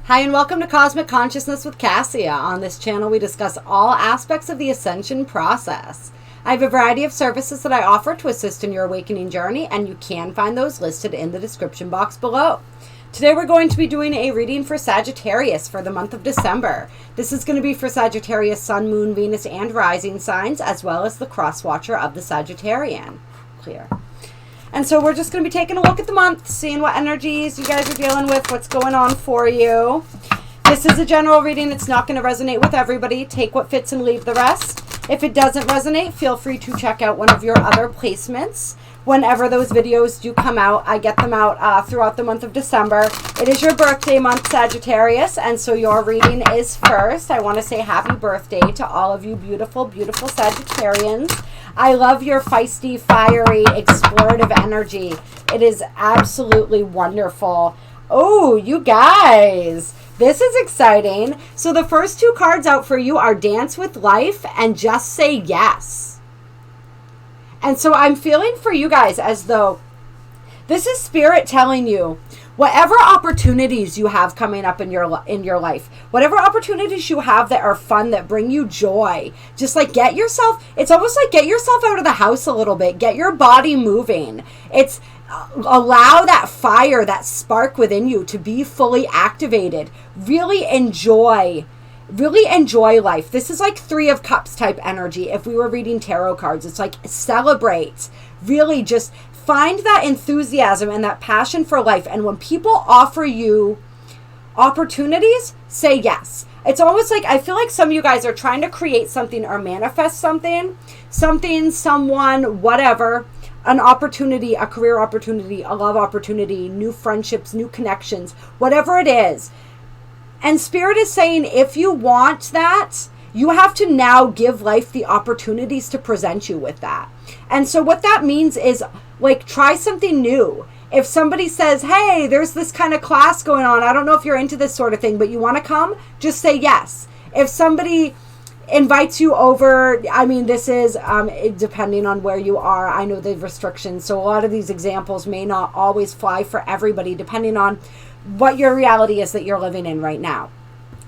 Hi and welcome to Cosmic Consciousness with Cassia. On this channel we discuss all aspects of the ascension process. I have a variety of services that I offer to assist in your awakening journey, and you can find those listed in the description box below. Today we're going to be doing a reading for Sagittarius for the month of December. This is going to be for Sagittarius Sun, Moon, Venus, and Rising signs, as well as the cross watcher of the Sagittarian. Clear. And so we're just going to be taking a look at the month, seeing what energies you guys are dealing with, what's going on for you. This is a general reading. It's not going to resonate with everybody. Take what fits and leave the rest. If it doesn't resonate, feel free to check out one of your other placements. Whenever those videos do come out, I get them out throughout the month of December. It is your birthday month, Sagittarius, and so your reading is first. I want to say happy birthday to all of you beautiful, beautiful Sagittarians. I love your feisty, fiery, explorative energy. It is absolutely wonderful. Oh, you guys, this is exciting. So the first two cards out for you are Dance with Life and Just Say Yes. And so I'm feeling for you guys as though this is Spirit telling you, whatever opportunities you have coming up in your life, whatever opportunities you have that are fun, that bring you joy, just like get yourself, it's almost like get yourself out of the house a little bit, get your body moving. It's allow that fire, that spark within you to be fully activated. Really enjoy life. This is like Three of Cups type energy. If we were reading tarot cards, it's like celebrate. Really just find that enthusiasm and that passion for life. And when people offer you opportunities, say yes. It's almost like, I feel like some of you guys are trying to create something or manifest something, someone, whatever, an opportunity, a career opportunity, a love opportunity, new friendships, new connections, whatever it is. And Spirit is saying, if you want that, you have to now give life the opportunities to present you with that. And so what that means is, like, try something new. If somebody says, hey, there's this kind of class going on, I don't know if you're into this sort of thing, but you want to come, just say yes. If somebody invites you over, I mean, this is depending on where you are. I know the restrictions, so a lot of these examples may not always fly for everybody, depending on what your reality is that you're living in right now.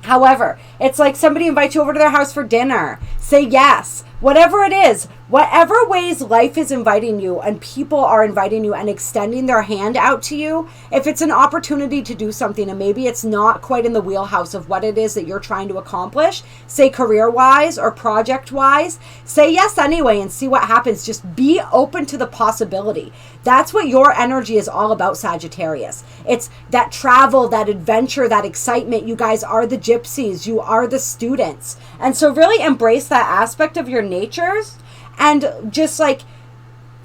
However, it's like somebody invites you over to their house for dinner. Say yes. Whatever it is, whatever ways life is inviting you and people are inviting you and extending their hand out to you, if it's an opportunity to do something and maybe it's not quite in the wheelhouse of what it is that you're trying to accomplish, say career-wise or project-wise, say yes anyway and see what happens. Just be open to the possibility. That's what your energy is all about, Sagittarius. It's that travel, that adventure, that excitement. You guys are the gypsies. You are the students. And so really embrace that aspect of your natures and just like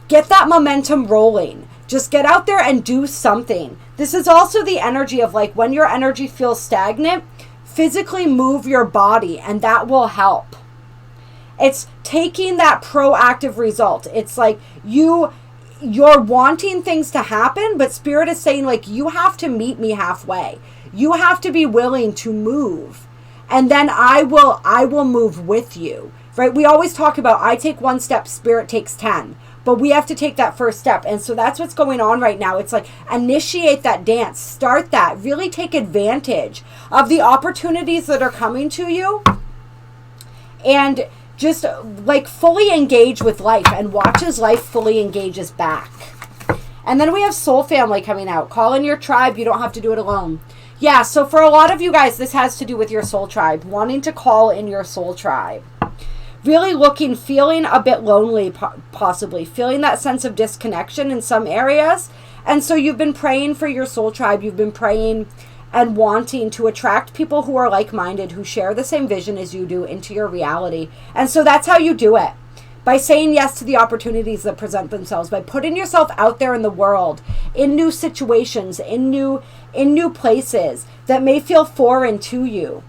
get that momentum rolling. Just get out there and do something. This is also the energy of like when your energy feels stagnant, physically move your body and that will help. It's taking that proactive result. It's like you're wanting things to happen, but Spirit is saying like you have to meet me halfway. You have to be willing to move. And then I will move with you, right? We always talk about I take one step, Spirit takes 10. But we have to take that first step. And so that's what's going on right now. It's like initiate that dance. Start that. Really take advantage of the opportunities that are coming to you. And just like fully engage with life and watch as life fully engages back. And then we have Soul Family coming out. Call in your tribe. You don't have to do it alone. Yeah, so for a lot of you guys, this has to do with your soul tribe, wanting to call in your soul tribe. Really feeling a bit lonely, possibly, feeling that sense of disconnection in some areas. And so you've been praying for your soul tribe. You've been praying and wanting to attract people who are like-minded, who share the same vision as you do into your reality. And so that's how you do it. By saying yes to the opportunities that present themselves, by putting yourself out there in the world, in new situations, in new places that may feel foreign to you,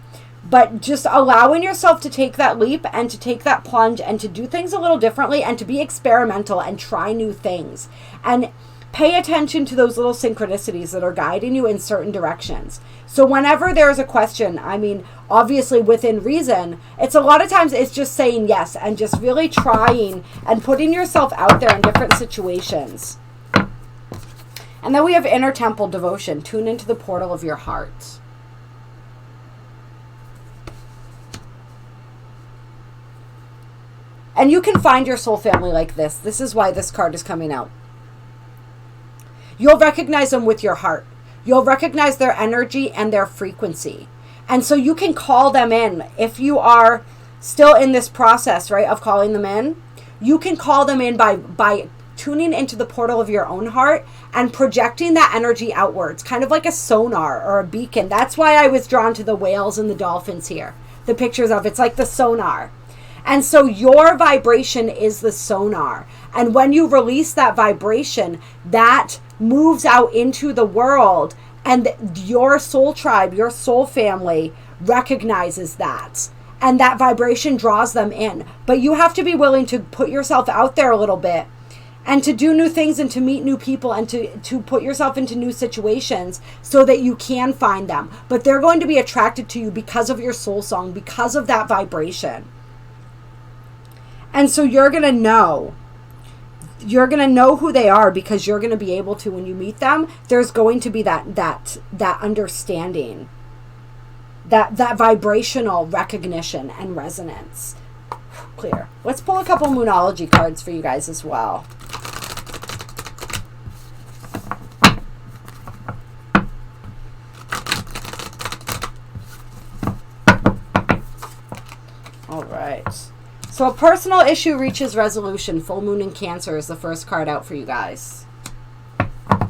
but just allowing yourself to take that leap and to take that plunge and to do things a little differently and to be experimental and try new things. And pay attention to those little synchronicities that are guiding you in certain directions. So whenever there's a question, I mean, obviously within reason, it's a lot of times it's just saying yes and just really trying and putting yourself out there in different situations. And then we have Inner Temple Devotion. Tune into the portal of your heart. And you can find your soul family like this. This is why this card is coming out. You'll recognize them with your heart. You'll recognize their energy and their frequency. And so you can call them in. If you are still in this process, right, of calling them in, you can call them in by tuning into the portal of your own heart and projecting that energy outwards, kind of like a sonar or a beacon. That's why I was drawn to the whales and the dolphins here. The pictures of it's like the sonar. And so your vibration is the sonar. And when you release that vibration, that moves out into the world, and your soul tribe, your soul family recognizes that. And that vibration draws them in. But you have to be willing to put yourself out there a little bit and to do new things and to meet new people and to put yourself into new situations so that you can find them. But they're going to be attracted to you because of your soul song, because of that vibration. And so you're going to know who they are, because you're going to be able to, when you meet them, there's going to be that understanding, that vibrational recognition and resonance. Clear. Let's pull a couple Moonology cards for you guys as well. All right. So a personal issue reaches resolution. Full moon in Cancer is the first card out for you guys. Let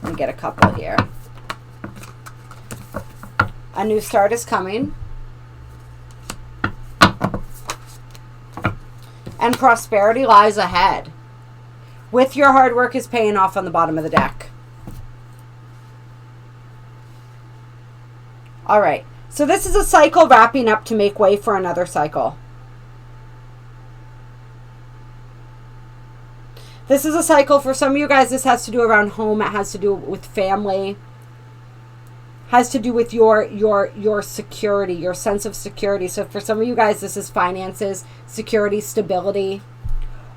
me get a couple here. A new start is coming. And prosperity lies ahead. With your hard work is paying off on the bottom of the deck. All right. So this is a cycle wrapping up to make way for another cycle. This is a cycle for some of you guys. This has to do around home. It has to do with family. Has to do with your security, your sense of security. So for some of you guys, this is finances, security, stability,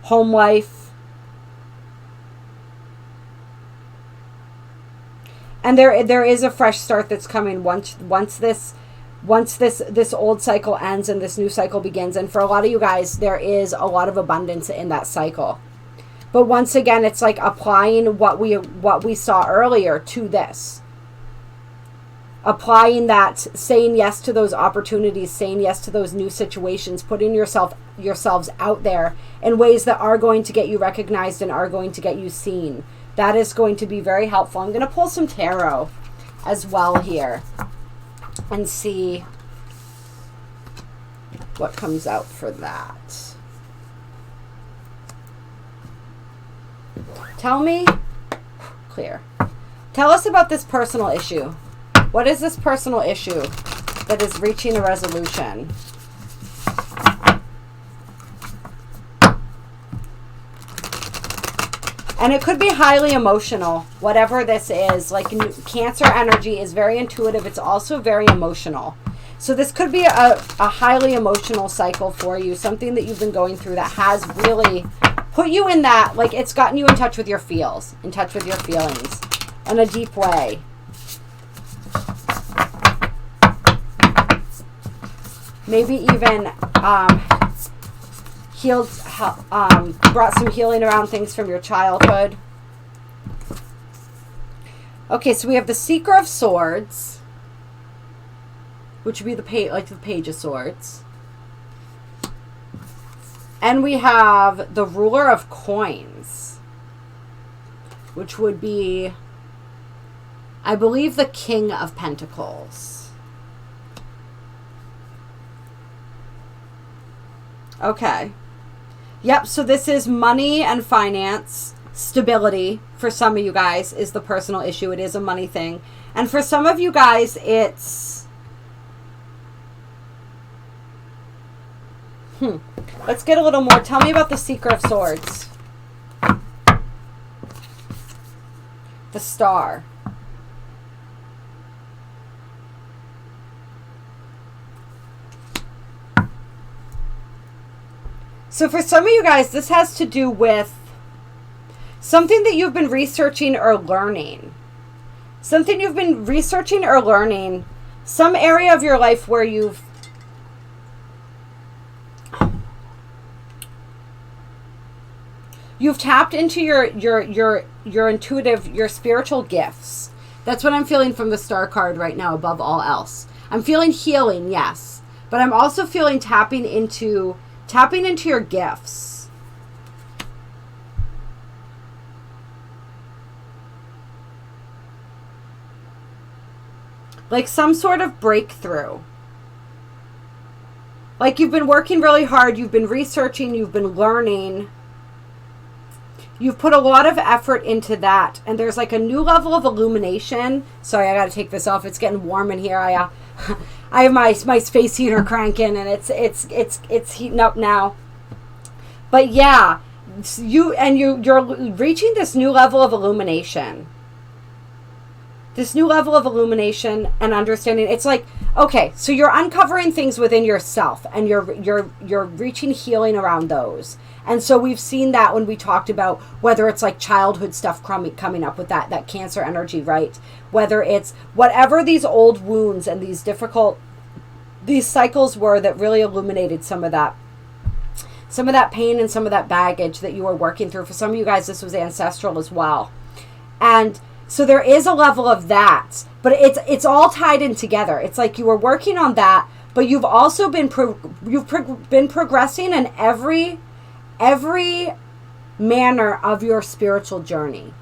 home life. And there is a fresh start that's coming once this old cycle ends and this new cycle begins. And for a lot of you guys, there is a lot of abundance in that cycle. But once again, it's like applying what we saw earlier to this. Applying that, saying yes to those opportunities, saying yes to those new situations, putting yourselves out there in ways that are going to get you recognized and are going to get you seen. That is going to be very helpful. I'm going to pull some tarot as well here and see what comes out for that. Tell me, clear. Tell us about this personal issue. What is this personal issue that is reaching a resolution? And it could be highly emotional, whatever this is. Like Cancer energy is very intuitive. It's also very emotional. So this could be a highly emotional cycle for you. Something that you've been going through that has really put you in that, like it's gotten you in touch with your feels, in touch with your feelings in a deep way. Maybe even brought some healing around things from your childhood. Okay, so we have the Seeker of Swords, which would be the Page of Swords. And we have the Ruler of Coins, which would be, I believe, the King of Pentacles. Okay. Yep, so this is money and finance, stability. For some of you guys is the personal issue. It is a money thing. And for some of you guys, it's... Let's get a little more. Tell me about the Seeker of Swords. The Star. So for some of you guys, this has to do with something that you've been researching or learning. Something you've been researching or learning. Some area of your life where you've... you've tapped into your intuitive, your spiritual gifts. That's what I'm feeling from the Star card right now above all else. I'm feeling healing, yes, but I'm also feeling tapping into your gifts. Like some sort of breakthrough. Like you've been working really hard, you've been researching, you've been learning. You've put a lot of effort into that, and there's like a new level of illumination. Sorry, I got to take this off. It's getting warm in here. I have my space heater cranking, and it's heating up now. But yeah, you're reaching this new level of illumination. This new level of illumination and understanding. It's like, okay, so you're uncovering things within yourself, and you're reaching healing around those. And so we've seen that when we talked about whether it's like childhood stuff coming up with that Cancer energy, right? Whether it's whatever these old wounds and these cycles were that really illuminated some of that pain and some of that baggage that you were working through. For some of you guys, this was ancestral as well. And so there is a level of that, but it's all tied in together. It's like you were working on that, but you've also been been progressing in every manner of your spiritual journey.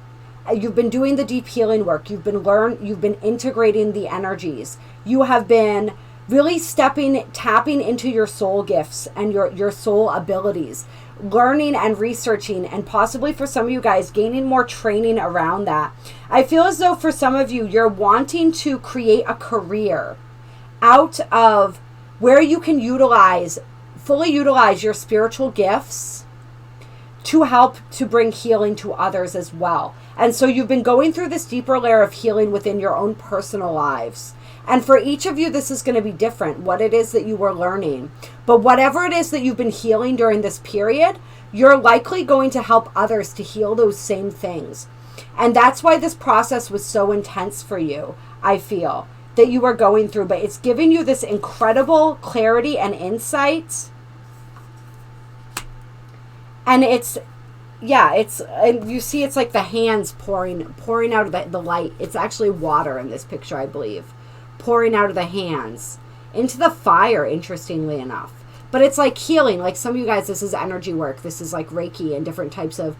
You've been doing the deep healing work. You've been integrating the energies. You have been really tapping into your soul gifts and your soul abilities, learning and researching, and possibly for some of you guys gaining more training around that. I feel as though for some of you, you're wanting to create a career out of where you can fully utilize your spiritual gifts to help to bring healing to others as well. And so you've been going through this deeper layer of healing within your own personal lives. And for each of you, this is going to be different, what it is that you were learning. But whatever it is that you've been healing during this period, you're likely going to help others to heal those same things. And that's why this process was so intense for you, I feel, that you were going through. But it's giving you this incredible clarity and insight. And and you see it's like the hands pouring out of the light. It's actually water in this picture, I believe. Pouring out of the hands into the fire, interestingly enough. But it's like healing. Like some of you guys, this is energy work. This is like Reiki and different types of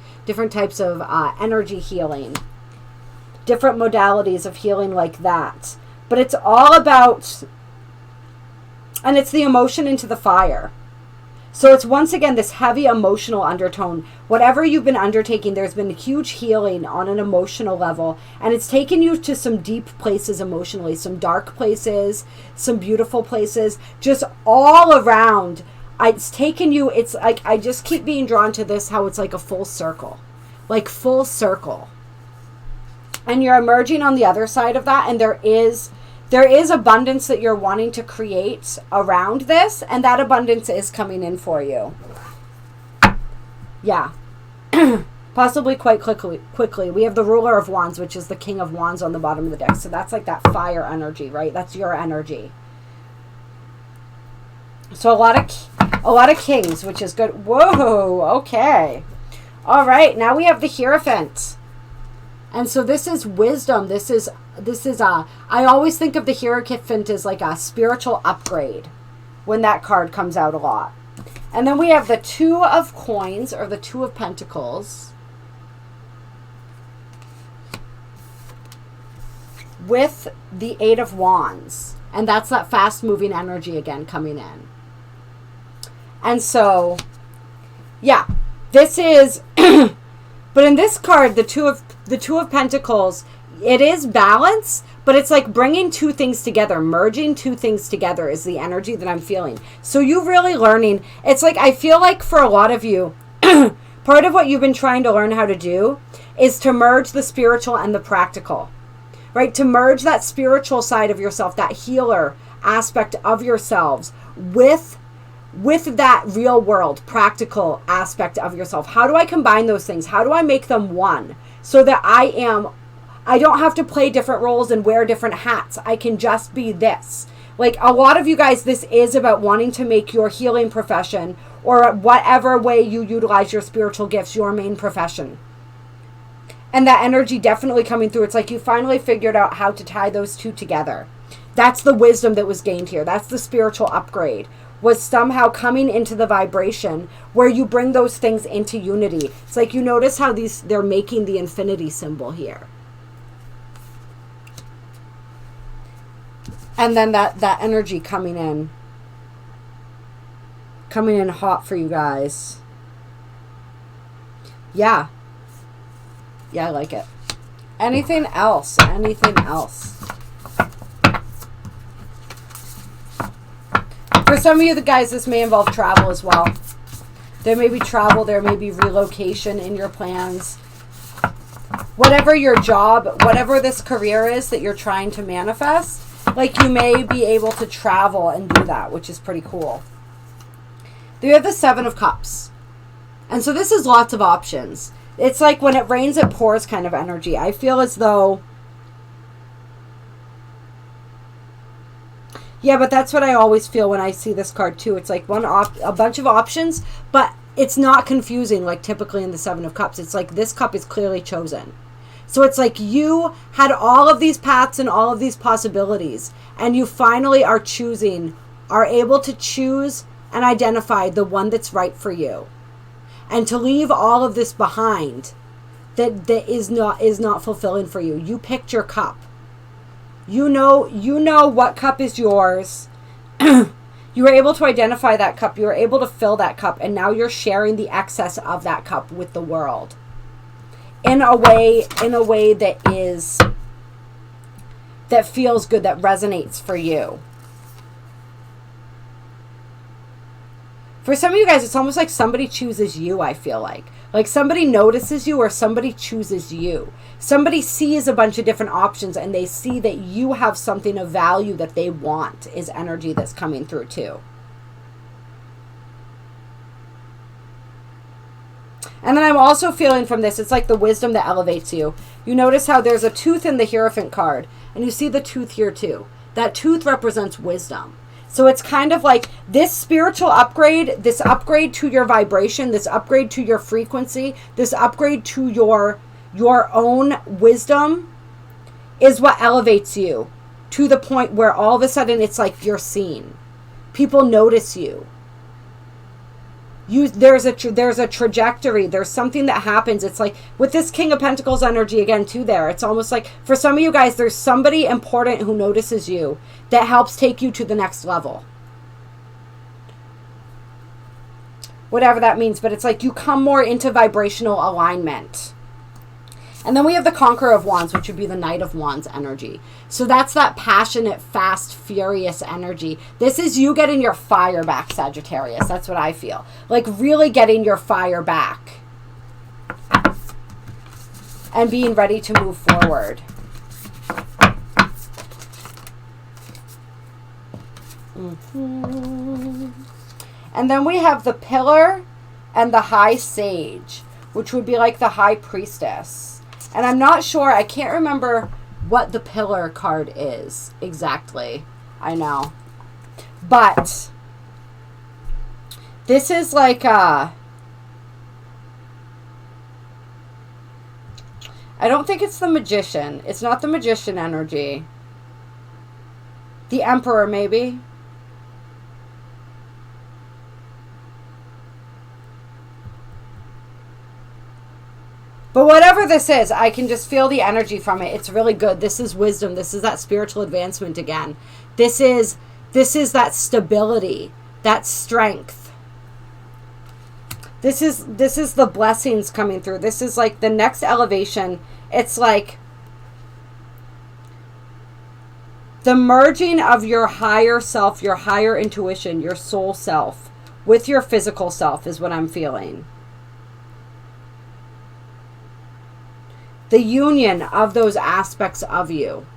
energy healing. Different modalities of healing like that. But it's all about, and it's the emotion into the fire. So it's once again this heavy emotional undertone. Whatever you've been undertaking, there's been huge healing on an emotional level. And it's taken you to some deep places emotionally, some dark places, some beautiful places, just all around. It's taken you, it's like, I just keep being drawn to this, how it's like a full circle. Like full circle. And you're emerging on the other side of that, and there is abundance that you're wanting to create around this, and that abundance is coming in for you. Yeah. Possibly quite quickly. We have the Ruler of Wands, which is the King of Wands on the bottom of the deck. So that's like that fire energy, right? That's your energy. So a lot of kings, which is good. Whoa, okay. All right, now we have the Hierophant. And so this is wisdom. This is I always think of the Hierophant as like a spiritual upgrade when that card comes out a lot. And then we have the Two of Coins, or the Two of Pentacles, with the Eight of Wands. And that's that fast-moving energy again coming in. And so, yeah, this is... But in this card, the Two of Pentacles, it is balance, but it's like bringing two things together, merging two things together is the energy that I'm feeling. So you really learning. It's like, I feel like for a lot of you, part of what you've been trying to learn how to do is to merge the spiritual and the practical, right? To merge that spiritual side of yourself, that healer aspect of yourselves with that real world, practical aspect of yourself. How do I combine those things? How do I make them one? So that I don't have to play different roles and wear different hats. I can just be this. Like a lot of you guys, this is about wanting to make your healing profession or whatever way you utilize your spiritual gifts, your main profession. And that energy definitely coming through. It's like you finally figured out how to tie those two together. That's the wisdom that was gained here. That's the spiritual upgrade, was somehow coming into the vibration where you bring those things into unity. It's like you notice how they're making the infinity symbol here. And then that energy coming in hot for you guys. Yeah. Yeah, I like it. Anything else? Anything else? For some of you, the guys, this may involve travel as well. There may be travel, there may be relocation in your plans. Whatever your job, whatever this career is that you're trying to manifest, like you may be able to travel and do that, which is pretty cool. Then you have the Seven of Cups. And so this is lots of options. It's like when it rains, it pours kind of energy. I feel as though... Yeah, but that's what I always feel when I see this card too. It's like a bunch of options, but it's not confusing like typically in the Seven of Cups. It's like this cup is clearly chosen. So it's like you had all of these paths and all of these possibilities, and you finally are able to choose and identify the one that's right for you. And to leave all of this behind that is not fulfilling for you. You picked your cup. You know what cup is yours. You were able to identify that cup. You were able to fill that cup. And now you're sharing the excess of that cup with the world. In a way that feels good, that resonates for you. For some of you guys, it's almost like somebody chooses you, I feel like. Like somebody notices you or somebody chooses you. Somebody sees a bunch of different options and they see that you have something of value that they want, is energy that's coming through too. And then I'm also feeling from this, it's like the wisdom that elevates you. You notice how there's a tooth in the Hierophant card, and you see the tooth here too. That tooth represents wisdom. So it's kind of like this spiritual upgrade, this upgrade to your vibration, this upgrade to your frequency, this upgrade to your own wisdom is what elevates you to the point where all of a sudden it's like you're seen. People notice you. There's a trajectory. There's something that happens. It's like with this King of Pentacles energy again too there. It's almost like for some of you guys, there's somebody important who notices you that helps take you to the next level. Whatever that means. But it's like you come more into vibrational alignment. And then we have the Conqueror of Wands, which would be the Knight of Wands energy. So that's that passionate, fast, furious energy. This is you getting your fire back, Sagittarius. That's what I feel. Like really getting your fire back. And being ready to move forward. And then we have the Pillar and the High Sage, which would be like the High Priestess. And I'm not sure, I can't remember what the Pillar card is exactly. I know. But this is like I don't think it's the Magician. It's not the Magician energy. The Emperor, maybe. But whatever this is, I can just feel the energy from it. It's really good. This is wisdom. This is that spiritual advancement again. This is that stability, that strength. This is the blessings coming through. This is like the next elevation. It's like the merging of your higher self, your higher intuition, your soul self with your physical self is what I'm feeling. The union of those aspects of you.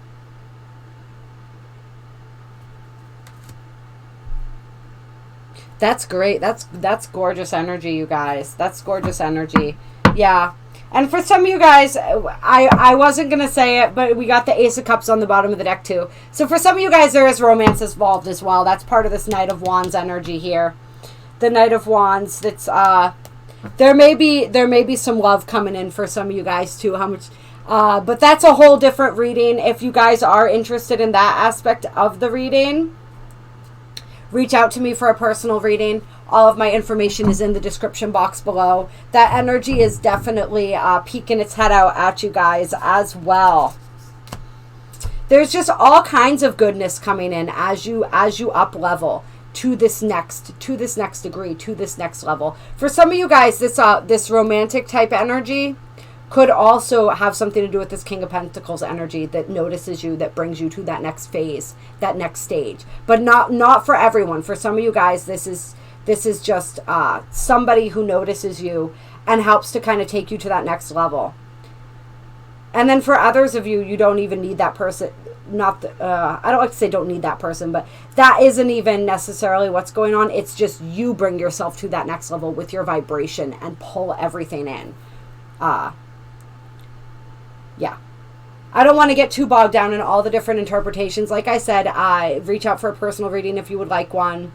That's great. That's gorgeous energy, you guys. That's gorgeous energy. Yeah. And for some of you guys, I wasn't going to say it, but we got the Ace of Cups on the bottom of the deck too. So for some of you guys, there is romance involved as well. That's part of this Knight of Wands energy here. the Knight of Wands. That's there may be some love coming in for some of you guys too. How much? But that's a whole different reading. If you guys are interested in that aspect of the reading, reach out to me for a personal reading. All of my information is in the description box below. That energy is definitely peeking its head out at you guys as well. There's just all kinds of goodness coming in as you up level to this next degree, to this next level. For some of you guys, this romantic type energy could also have something to do with this King of Pentacles energy that notices you, that brings you to that next phase, that next stage. But not for everyone. For some of you guys, this is just somebody who notices you and helps to kind of take you to that next level. And then for others of you, you don't even need that person. I don't like to say don't need that person, but that isn't even necessarily what's going on. It's just you bring yourself to that next level with your vibration and pull everything in. Yeah. I don't want to get too bogged down in all the different interpretations. Like I said, reach out for a personal reading if you would like one.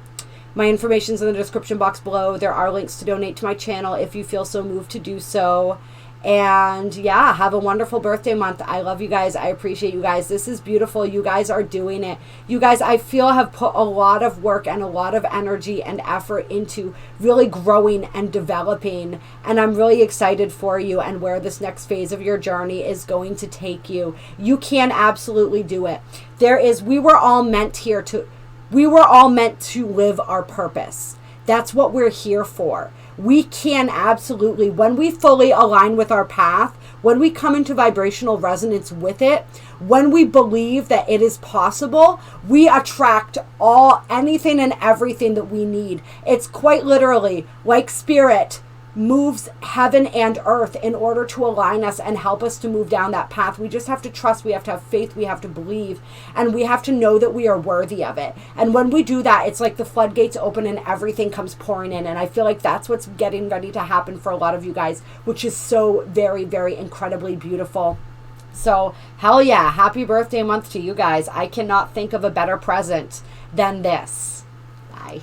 My information's in the description box below. There are links to donate to my channel if you feel so moved to do so. And yeah, have a wonderful birthday month. I love you guys. I appreciate you guys. This is beautiful. You guys are doing it. You guys, I feel, have put a lot of work and a lot of energy and effort into really growing and developing. And I'm really excited for you and where this next phase of your journey is going to take you. You can absolutely do it. We were all meant to live our purpose. That's what we're here for. We can absolutely, when we fully align with our path, when we come into vibrational resonance with it, when we believe that it is possible, we attract anything and everything that we need. It's quite literally like spirit moves heaven and earth in order to align us and help us to move down that path. We just have to trust, we have to have faith, we have to believe, and we have to know that we are worthy of it. And when we do that, it's like the floodgates open and everything comes pouring in. And I feel like that's what's getting ready to happen for a lot of you guys, which is so very, very incredibly beautiful. So hell yeah, happy birthday month to you guys. I cannot think of a better present than this. Bye.